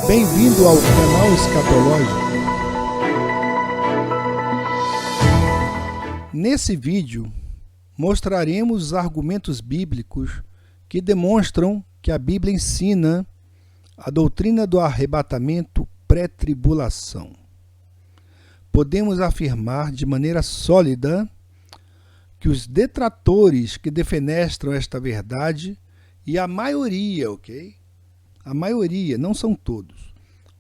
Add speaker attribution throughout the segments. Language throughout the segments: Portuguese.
Speaker 1: Bem-vindo ao canal Escatológico. Nesse vídeo, mostraremos os argumentos bíblicos que demonstram que a Bíblia ensina a doutrina do arrebatamento pré-tribulação. Podemos afirmar de maneira sólida que os detratores que defenestram esta verdade, e a maioria, a maioria, não são todos,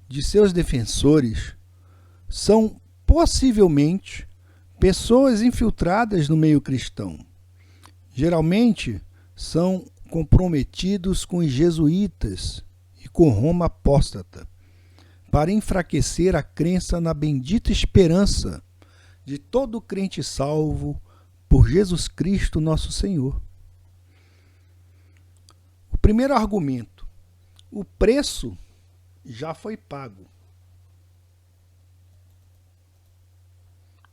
Speaker 1: de seus defensores, são possivelmente pessoas infiltradas no meio cristão. Geralmente são comprometidos com os jesuítas e com Roma apóstata, para enfraquecer a crença na bendita esperança de todo crente salvo por Jesus Cristo nosso Senhor. O primeiro argumento: o preço já foi pago.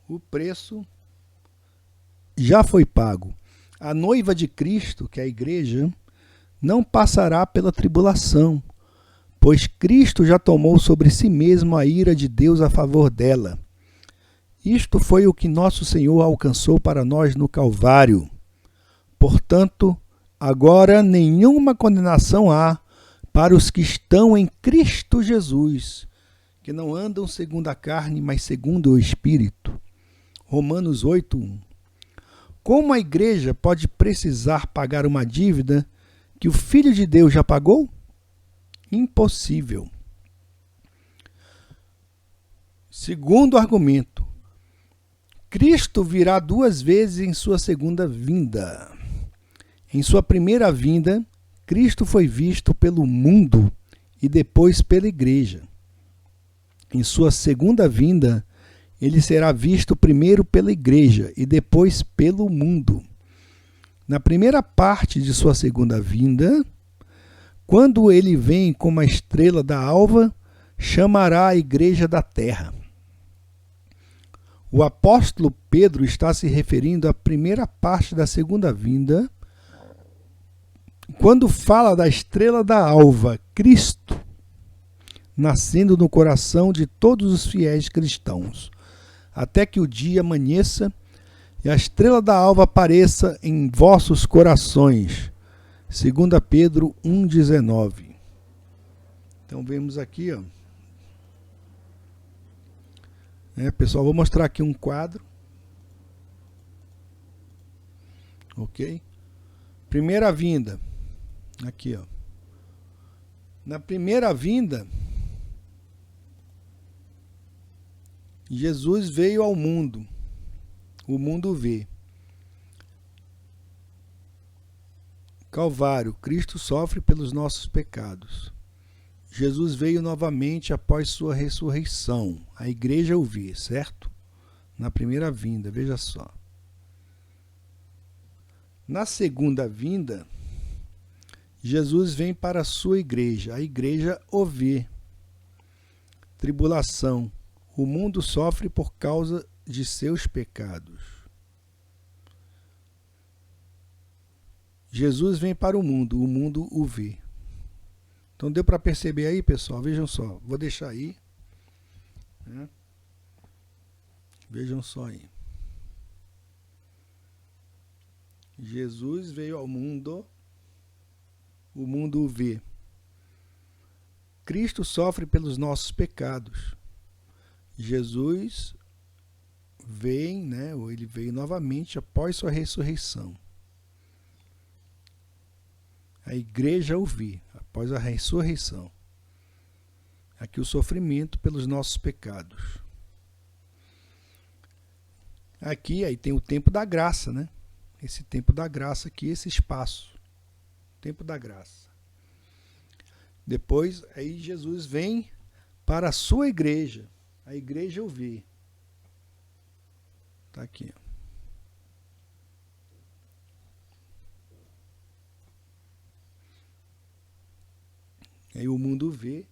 Speaker 1: O preço já foi pago. A noiva de Cristo, que é a igreja, não passará pela tribulação, pois Cristo já tomou sobre si mesmo a ira de Deus a favor dela. Isto foi o que nosso Senhor alcançou para nós no Calvário. Portanto, agora nenhuma condenação há para os que estão em Cristo Jesus, que não andam segundo a carne, mas segundo o Espírito. Romanos 8:1. Como a igreja pode precisar pagar uma dívida que o Filho de Deus já pagou? Impossível. Segundo argumento: Cristo virá 2 vezes em sua segunda vinda. Em sua primeira vinda, Cristo foi visto pelo mundo e depois pela igreja. Em sua segunda vinda, ele será visto primeiro pela igreja e depois pelo mundo. Na primeira parte de sua segunda vinda, quando ele vem como a estrela da alva, chamará a igreja da terra. O apóstolo Pedro está se referindo à primeira parte da segunda vinda, quando fala da estrela da alva, Cristo, nascendo no coração de todos os fiéis cristãos, até que o dia amanheça e a estrela da alva apareça em vossos corações. 2 Pedro 1,19. Então vemos aqui, pessoal, vou mostrar aqui um quadro. Ok? Primeira vinda. Aqui, Na primeira vinda, Jesus veio ao mundo. O mundo vê. Calvário, Cristo sofre pelos nossos pecados. Jesus veio novamente após sua ressurreição. A igreja o vê, certo? Na primeira vinda, veja só. Na segunda vinda, Jesus vem para a sua igreja. A igreja o vê. Tribulação. O mundo sofre por causa de seus pecados. Jesus vem para o mundo o vê. Então deu para perceber aí, pessoal? Vejam só, vou deixar aí. Vejam só aí. Jesus veio ao mundo, o mundo o vê. Cristo sofre pelos nossos pecados. Jesus vem, ele veio novamente após sua ressurreição. A igreja o vê após a ressurreição. Aqui o sofrimento pelos nossos pecados. Aqui aí tem o tempo da graça, Esse tempo da graça aqui, esse espaço. Tempo da graça. Depois, aí Jesus vem para a sua igreja. A igreja o vê. Está aqui. Aí o mundo vê.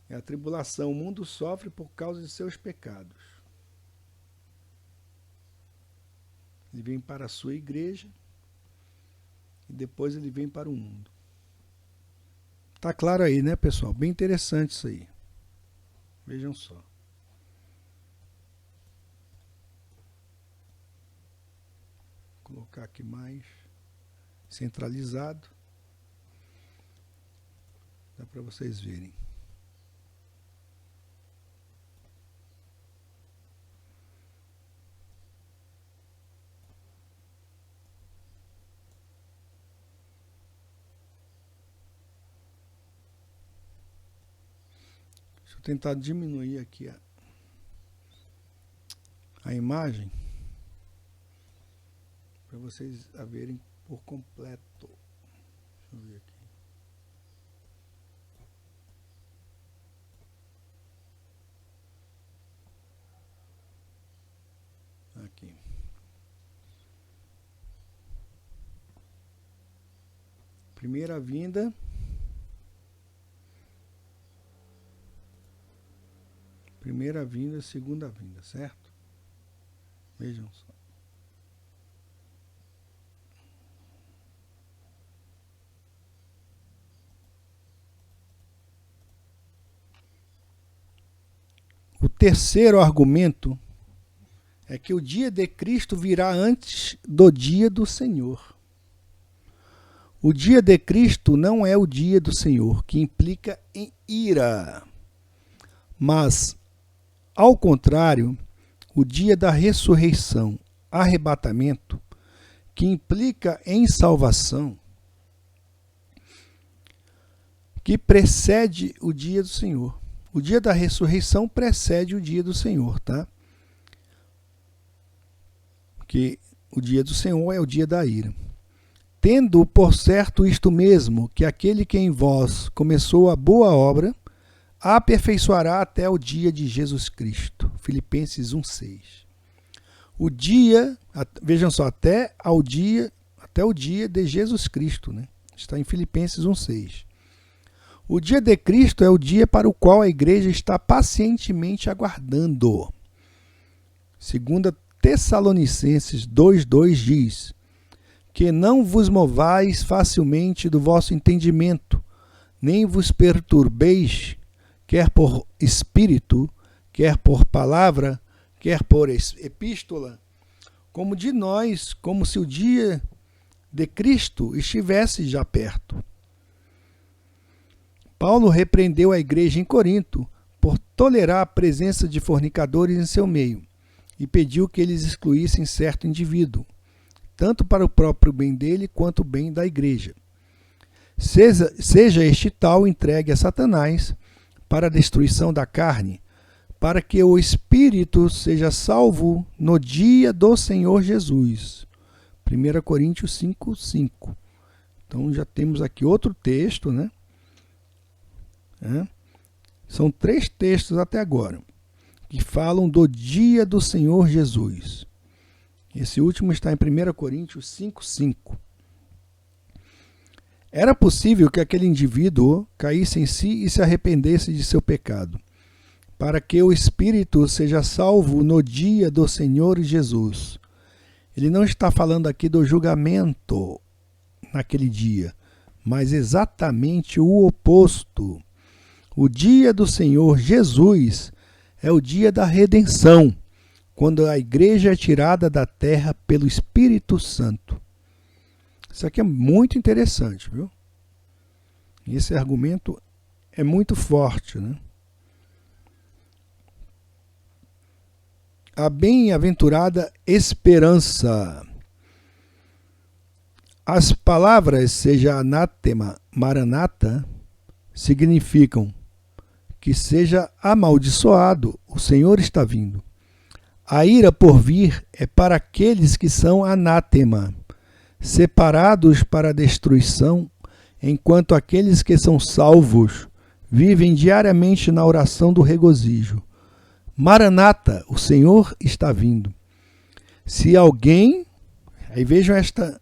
Speaker 1: É a tribulação. O mundo sofre por causa de seus pecados. Ele vem para a sua igreja e depois ele vem para o mundo. Tá claro aí, né, pessoal? Bem interessante isso aí. Vejam só. Vou colocar aqui mais centralizado. Dá para vocês verem. Deixa eu tentar diminuir aqui a imagem para vocês a verem por completo. Deixa eu ver aqui. Aqui. Primeira vinda. Primeira vinda, segunda vinda, certo? Vejam só. O terceiro argumento é que o dia de Cristo virá antes do dia do Senhor. O dia de Cristo não é o dia do Senhor, que implica em ira, mas, ao contrário, o dia da ressurreição, arrebatamento, que implica em salvação, que precede o dia do Senhor. O dia da ressurreição precede o dia do Senhor, tá? Que o dia do Senhor é o dia da ira. Tendo por certo isto mesmo, que aquele que em vós começou a boa obra, a aperfeiçoará até o dia de Jesus Cristo. Filipenses 1:6. O dia, vejam só, até o dia de Jesus Cristo, né? Está em Filipenses 1:6. O dia de Cristo é o dia para o qual a igreja está pacientemente aguardando. 2 Tessalonicenses 2:2 diz: que não vos movais facilmente do vosso entendimento, nem vos perturbeis, quer por espírito, quer por palavra, quer por epístola, como de nós, como se o dia de Cristo estivesse já perto. Paulo repreendeu a igreja em Corinto por tolerar a presença de fornicadores em seu meio e pediu que eles excluíssem certo indivíduo, tanto para o próprio bem dele quanto o bem da igreja. Seja este tal entregue a Satanás para a destruição da carne, para que o espírito seja salvo no dia do Senhor Jesus. 1 Coríntios 5:5. Então já temos aqui outro texto, né? São 3 textos até agora que falam do dia do Senhor Jesus. Esse último está em 1 Coríntios 5:5. Era possível que aquele indivíduo caísse em si e se arrependesse de seu pecado, para que o espírito seja salvo no dia do Senhor Jesus. Ele não está falando aqui do julgamento naquele dia, mas exatamente o oposto. O dia do Senhor Jesus é o dia da redenção, quando a igreja é tirada da terra pelo Espírito Santo. Isso aqui é muito interessante, viu? Esse argumento é muito forte, né? A bem-aventurada esperança. As palavras, seja anátema, maranata, significam que seja amaldiçoado, o Senhor está vindo. A ira por vir é para aqueles que são anátema, separados para a destruição, enquanto aqueles que são salvos vivem diariamente na oração do regozijo. Maranata, o Senhor está vindo. Se alguém, aí vejam esta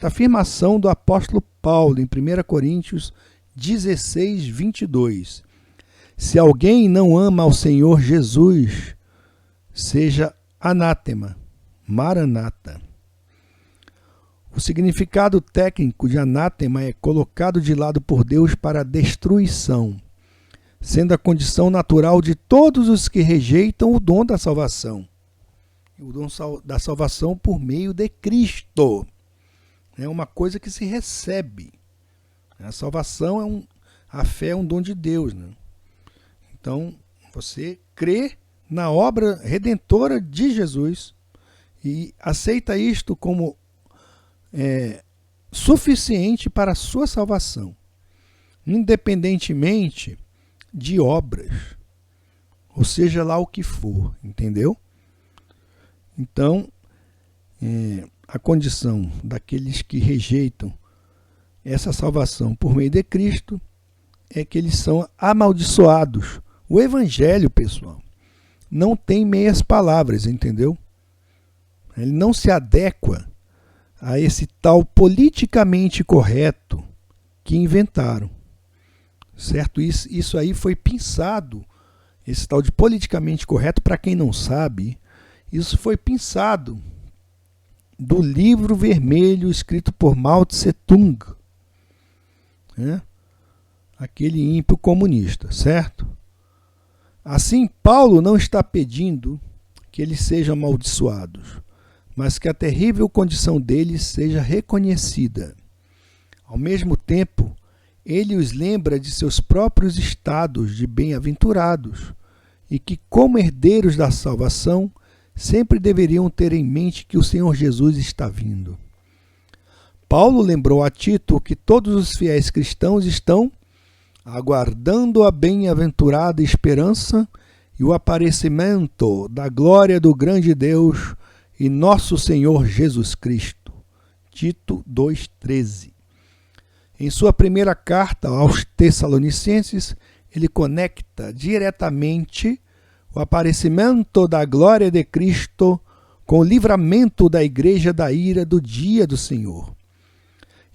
Speaker 1: afirmação do apóstolo Paulo em 1 Coríntios 16:22. Se alguém não ama ao Senhor Jesus, seja anátema, maranata. O significado técnico de anátema é colocado de lado por Deus para a destruição, sendo a condição natural de todos os que rejeitam o dom da salvação. O dom da salvação por meio de Cristo. É uma coisa que se recebe. A salvação a fé é um dom de Deus, né? Então, você crê na obra redentora de Jesus e aceita isto como suficiente para a sua salvação, independentemente de obras, ou seja lá o que for, entendeu? Então, a condição daqueles que rejeitam essa salvação por meio de Cristo é que eles são amaldiçoados. O Evangelho, pessoal, não tem meias palavras, entendeu? Ele não se adequa a esse tal politicamente correto que inventaram. Certo? Isso aí foi pensado, esse tal de politicamente correto, para quem não sabe, isso foi pensado do livro vermelho escrito por Mao Tse-tung, né? Aquele ímpio comunista, certo? Assim, Paulo não está pedindo que eles sejam amaldiçoados, mas que a terrível condição deles seja reconhecida. Ao mesmo tempo, ele os lembra de seus próprios estados de bem-aventurados e que, como herdeiros da salvação, sempre deveriam ter em mente que o Senhor Jesus está vindo. Paulo lembrou a Tito que todos os fiéis cristãos estão aguardando a bem-aventurada esperança e o aparecimento da glória do grande Deus e nosso Senhor Jesus Cristo. Tito 2,13. Em sua primeira carta aos Tessalonicenses, ele conecta diretamente o aparecimento da glória de Cristo com o livramento da igreja da ira do dia do Senhor.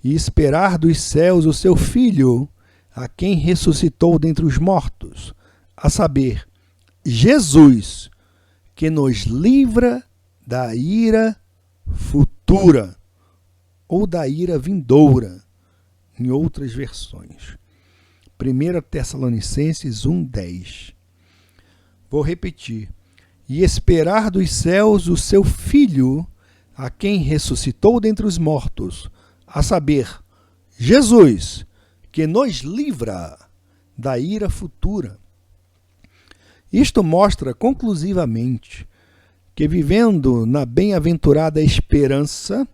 Speaker 1: E esperar dos céus o seu Filho, a quem ressuscitou dentre os mortos, a saber, Jesus, que nos livra da ira futura, ou da ira vindoura, em outras versões. 1 Tessalonicenses 1,10. Vou repetir. E esperar dos céus o seu Filho, a quem ressuscitou dentre os mortos, a saber, Jesus, que nos livra da ira futura. Isto mostra conclusivamente que, vivendo na bem-aventurada esperança,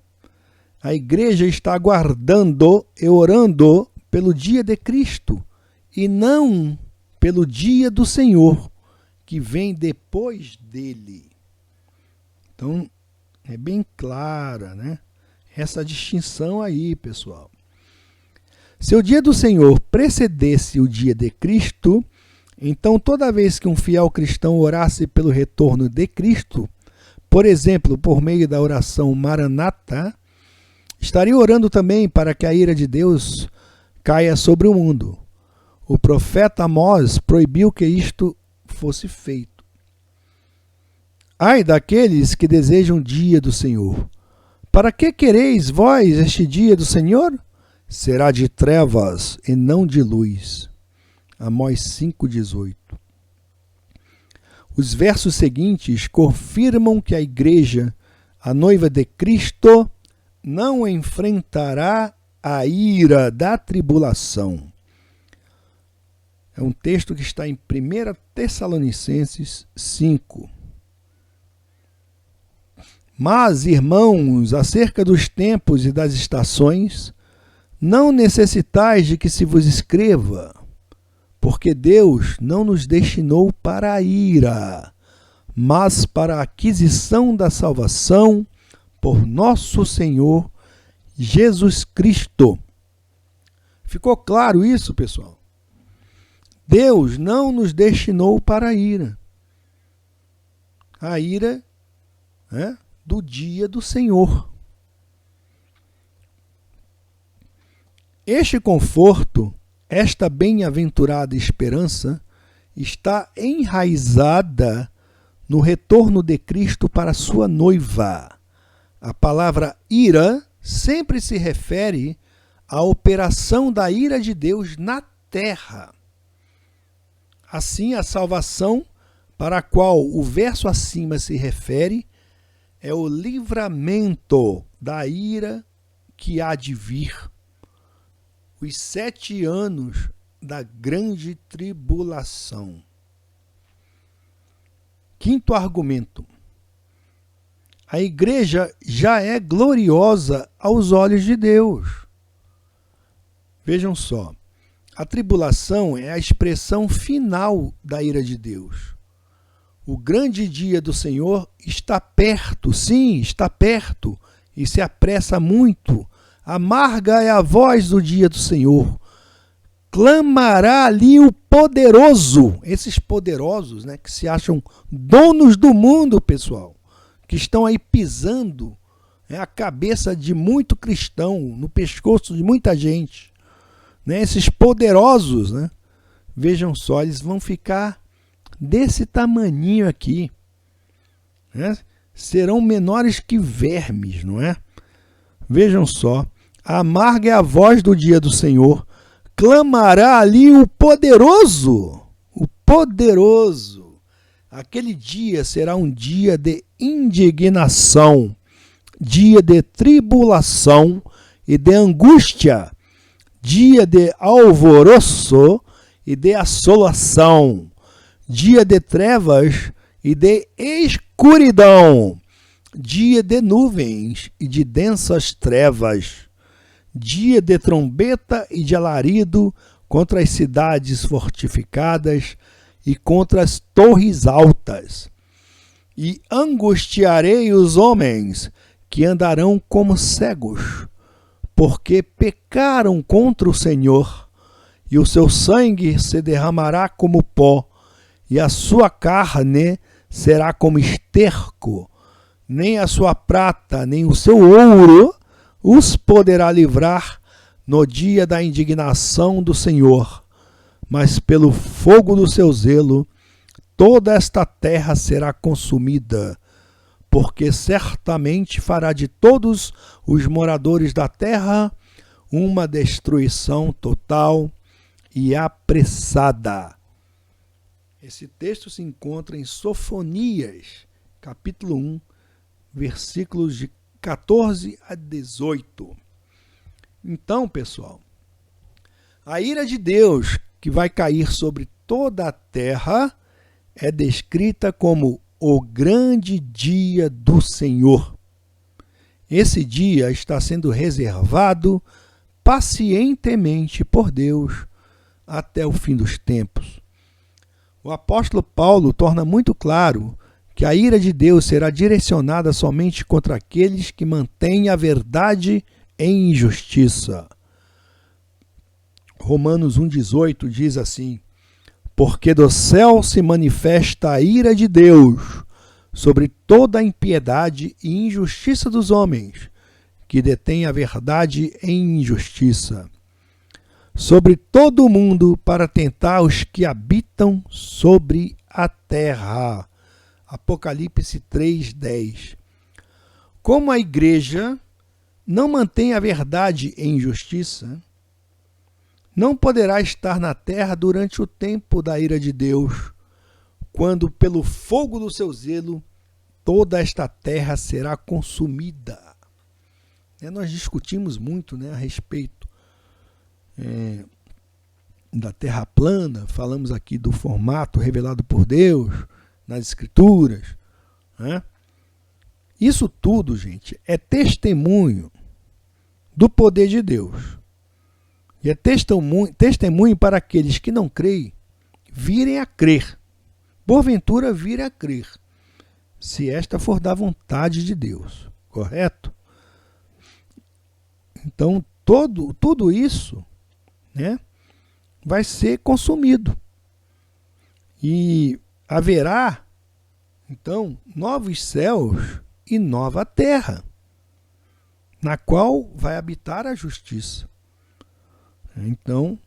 Speaker 1: a igreja está aguardando e orando pelo dia de Cristo e não pelo dia do Senhor, que vem depois dele. Então, é bem clara, né? Essa distinção aí, pessoal. Se o dia do Senhor precedesse o dia de Cristo, então toda vez que um fiel cristão orasse pelo retorno de Cristo, por exemplo, por meio da oração Maranata, estaria orando também para que a ira de Deus caia sobre o mundo. O profeta Amós proibiu que isto fosse feito. Ai daqueles que desejam o dia do Senhor. Para que quereis vós este dia do Senhor? Será de trevas e não de luz. Amós 5,18. Os versos seguintes confirmam que a igreja, a noiva de Cristo, não enfrentará a ira da tribulação. É um texto que está em 1 Tessalonicenses 5. Mas, irmãos, acerca dos tempos e das estações, não necessitais de que se vos escreva, porque Deus não nos destinou para a ira, mas para a aquisição da salvação por nosso Senhor Jesus Cristo. Ficou claro isso, pessoal? Deus não nos destinou para a ira. A ira do dia do Senhor. Este conforto, esta bem-aventurada esperança, está enraizada no retorno de Cristo para sua noiva. A palavra ira sempre se refere à operação da ira de Deus na terra. Assim, a salvação para a qual o verso acima se refere é o livramento da ira que há de vir, os 7 anos da grande tribulação. Quinto argumento. A igreja já é gloriosa aos olhos de Deus. Vejam só, a tribulação é a expressão final da ira de Deus. O grande dia do Senhor está perto, sim, está perto, e se apressa muito. Amarga é a voz do dia do Senhor. Clamará ali o poderoso, esses poderosos, né, que se acham donos do mundo, pessoal, que estão aí pisando a cabeça de muito cristão, no pescoço de muita gente. Né, esses poderosos, né, vejam só, eles vão ficar desse tamaninho aqui, né, serão menores que vermes, não é? Vejam só, amarga é a voz do dia do Senhor, clamará ali o poderoso, o poderoso. Aquele dia será um dia de indignação, dia de tribulação e de angústia, dia de alvoroço e de assolação, dia de trevas e de escuridão, dia de nuvens e de densas trevas, dia de trombeta e de alarido contra as cidades fortificadas e contra as torres altas. E angustiarei os homens que andarão como cegos, porque pecaram contra o Senhor, e o seu sangue se derramará como pó, e a sua carne será como esterco. Nem a sua prata, nem o seu ouro os poderá livrar no dia da indignação do Senhor. Mas pelo fogo do seu zelo, toda esta terra será consumida, porque certamente fará de todos os moradores da terra uma destruição total e apressada. Esse texto se encontra em Sofonias, capítulo 1, versículos de 14 a 18. Então, pessoal, a ira de Deus que vai cair sobre toda a terra é descrita como o grande dia do Senhor. Esse dia está sendo reservado pacientemente por Deus até o fim dos tempos. O apóstolo Paulo torna muito claro que a ira de Deus será direcionada somente contra aqueles que mantêm a verdade em injustiça. Romanos 1,18 diz assim: porque do céu se manifesta a ira de Deus sobre toda a impiedade e injustiça dos homens, que detêm a verdade em injustiça, sobre todo o mundo para tentar os que habitam sobre a terra. Apocalipse 3:10. Como a igreja não mantém a verdade em justiça, não poderá estar na terra durante o tempo da ira de Deus, quando pelo fogo do seu zelo toda esta terra será consumida. Nós discutimos muito, a respeito da terra plana, falamos aqui do formato revelado por Deus nas Escrituras. Isso tudo, gente, é testemunho do poder de Deus. E é testemunho para aqueles que não creem virem a crer. Porventura virem a crer, se esta for da vontade de Deus. Correto? Então, tudo isso, vai ser consumido. E haverá, então, novos céus e nova terra, na qual vai habitar a justiça. Então,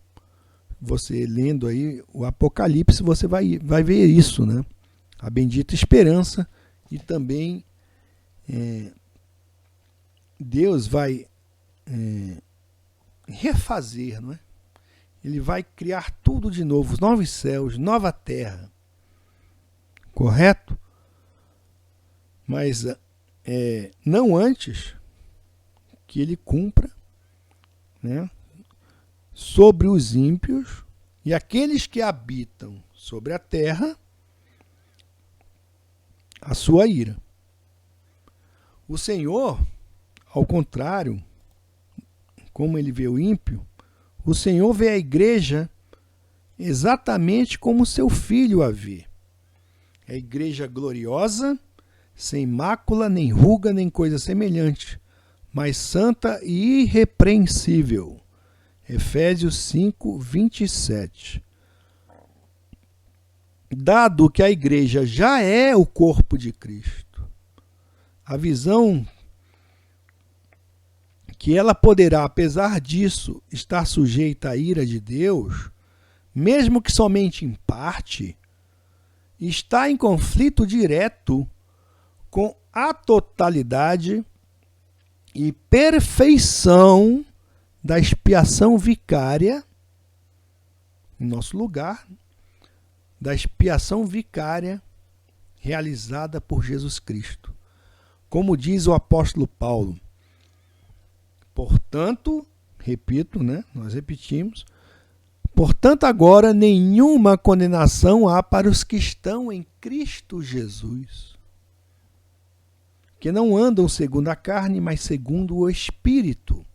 Speaker 1: você lendo aí o Apocalipse, você vai ver isso, A bendita esperança, e também Deus vai refazer, não é? Ele vai criar tudo de novo, novos céus, nova terra. Correto? Mas não antes que ele cumpra, né, sobre os ímpios e aqueles que habitam sobre a terra a sua ira. O Senhor, ao contrário, como ele vê o ímpio, o Senhor vê a igreja exatamente como seu filho a vê. A igreja gloriosa, sem mácula, nem ruga, nem coisa semelhante, mas santa e irrepreensível. Efésios 5, 27. Dado que a igreja já é o corpo de Cristo, a visão que ela poderá, apesar disso, estar sujeita à ira de Deus, mesmo que somente em parte, está em conflito direto com a totalidade e perfeição da expiação vicária, em nosso lugar, da expiação vicária realizada por Jesus Cristo. Como diz o apóstolo Paulo, portanto, repito, né? Nós repetimos, portanto agora nenhuma condenação há para os que estão em Cristo Jesus, que não andam segundo a carne, mas segundo o Espírito.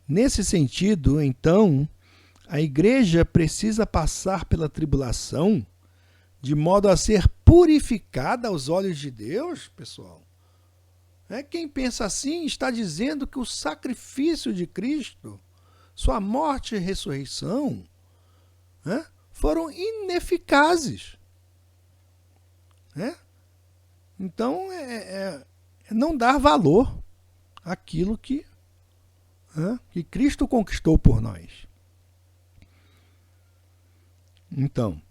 Speaker 1: Nesse sentido, então, a igreja precisa passar pela tribulação de modo a ser purificada aos olhos de Deus, pessoal. Quem pensa assim está dizendo que o sacrifício de Cristo, sua morte e ressurreição, foram ineficazes. Então, é não dar valor àquilo que Cristo conquistou por nós. Então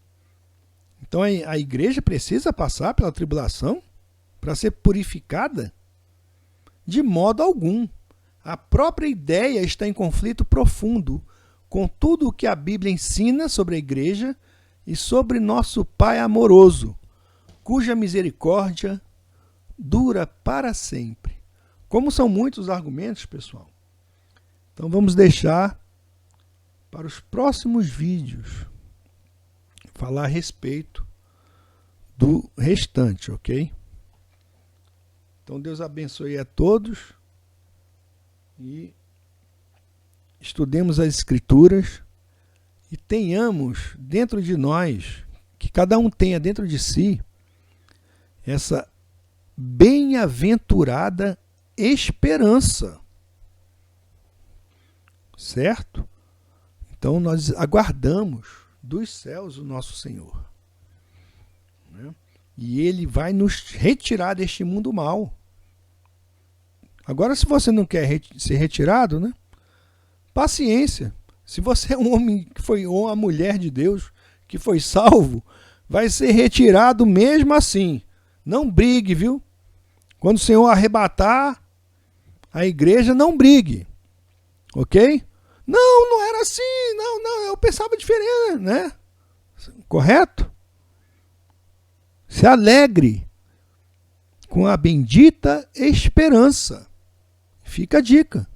Speaker 1: a igreja precisa passar pela tribulação para ser purificada? De modo algum. A própria ideia está em conflito profundo com tudo o que a Bíblia ensina sobre a igreja e sobre nosso Pai amoroso, cuja misericórdia dura para sempre. Como são muitos os argumentos, pessoal, então vamos deixar para os próximos vídeos falar a respeito do restante, ok? Então Deus abençoe a todos e estudemos as Escrituras e tenhamos dentro de nós, que cada um tenha dentro de si, essa bem-aventurada esperança. Certo? Então nós aguardamos dos céus o nosso Senhor. E Ele vai nos retirar deste mundo mal. Agora, se você não quer ser retirado, paciência. Se você é um homem que foi, ou uma mulher de Deus que foi salvo, vai ser retirado mesmo assim. Não brigue, viu? Quando o Senhor arrebatar a igreja, não brigue. Ok? Não era assim. Não, eu pensava diferente, né? Correto? Se alegre com a bendita esperança. Fica a dica.